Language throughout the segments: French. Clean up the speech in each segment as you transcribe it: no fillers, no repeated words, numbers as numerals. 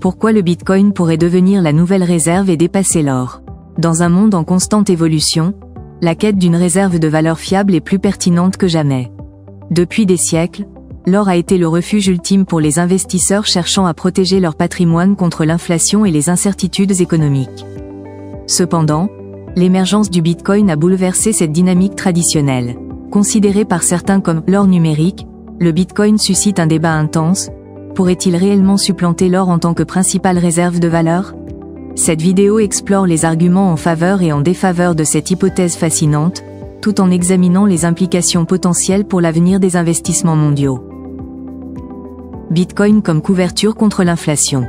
Pourquoi le Bitcoin pourrait devenir la nouvelle réserve et dépasser l'or? Dans un monde en constante évolution, la quête d'une réserve de valeur fiable est plus pertinente que jamais. Depuis des siècles, l'or a été le refuge ultime pour les investisseurs cherchant à protéger leur patrimoine contre l'inflation et les incertitudes économiques. Cependant, l'émergence du Bitcoin a bouleversé cette dynamique traditionnelle. Considéré par certains comme l'or numérique, le Bitcoin suscite un débat intense. Pourrait-il réellement supplanter l'or en tant que principale réserve de valeur? Cette vidéo explore les arguments en faveur et en défaveur de cette hypothèse fascinante, tout en examinant les implications potentielles pour l'avenir des investissements mondiaux. Bitcoin comme couverture contre l'inflation.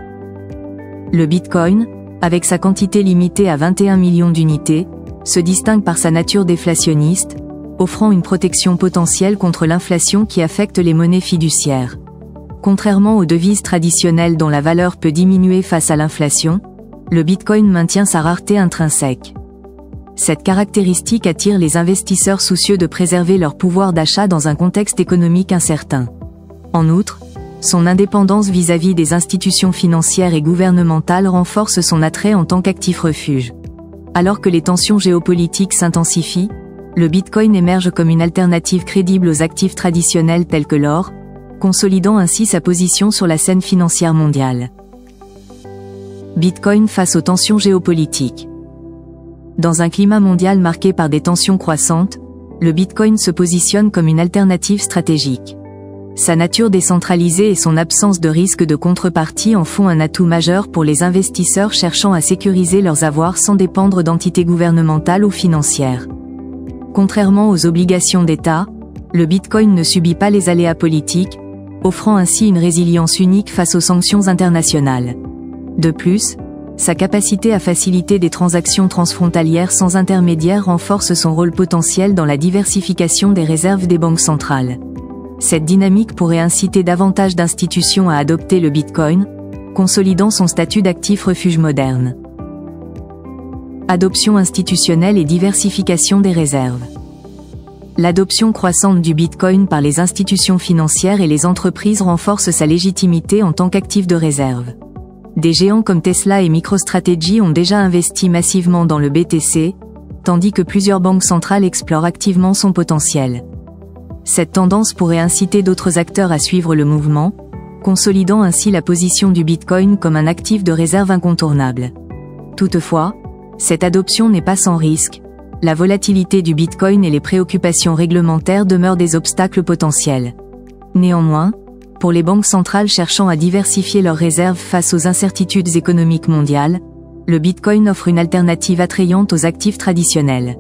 Le Bitcoin, avec sa quantité limitée à 21 millions d'unités, se distingue par sa nature déflationniste, offrant une protection potentielle contre l'inflation qui affecte les monnaies fiduciaires. Contrairement aux devises traditionnelles dont la valeur peut diminuer face à l'inflation, le Bitcoin maintient sa rareté intrinsèque. Cette caractéristique attire les investisseurs soucieux de préserver leur pouvoir d'achat dans un contexte économique incertain. En outre, son indépendance vis-à-vis des institutions financières et gouvernementales renforce son attrait en tant qu'actif refuge. Alors que les tensions géopolitiques s'intensifient, le Bitcoin émerge comme une alternative crédible aux actifs traditionnels tels que l'or, consolidant ainsi sa position sur la scène financière mondiale. Bitcoin face aux tensions géopolitiques. Dans un climat mondial marqué par des tensions croissantes, le Bitcoin se positionne comme une alternative stratégique. Sa nature décentralisée et son absence de risque de contrepartie en font un atout majeur pour les investisseurs cherchant à sécuriser leurs avoirs sans dépendre d'entités gouvernementales ou financières. Contrairement aux obligations d'État, le Bitcoin ne subit pas les aléas politiques, offrant ainsi une résilience unique face aux sanctions internationales. De plus, sa capacité à faciliter des transactions transfrontalières sans intermédiaire renforce son rôle potentiel dans la diversification des réserves des banques centrales. Cette dynamique pourrait inciter davantage d'institutions à adopter le Bitcoin, consolidant son statut d'actif refuge moderne. Adoption institutionnelle et diversification des réserves. L'adoption croissante du Bitcoin par les institutions financières et les entreprises renforce sa légitimité en tant qu'actif de réserve. Des géants comme Tesla et MicroStrategy ont déjà investi massivement dans le BTC, tandis que plusieurs banques centrales explorent activement son potentiel. Cette tendance pourrait inciter d'autres acteurs à suivre le mouvement, consolidant ainsi la position du Bitcoin comme un actif de réserve incontournable. Toutefois, cette adoption n'est pas sans risque. La volatilité du Bitcoin et les préoccupations réglementaires demeurent des obstacles potentiels. Néanmoins, pour les banques centrales cherchant à diversifier leurs réserves face aux incertitudes économiques mondiales, le Bitcoin offre une alternative attrayante aux actifs traditionnels.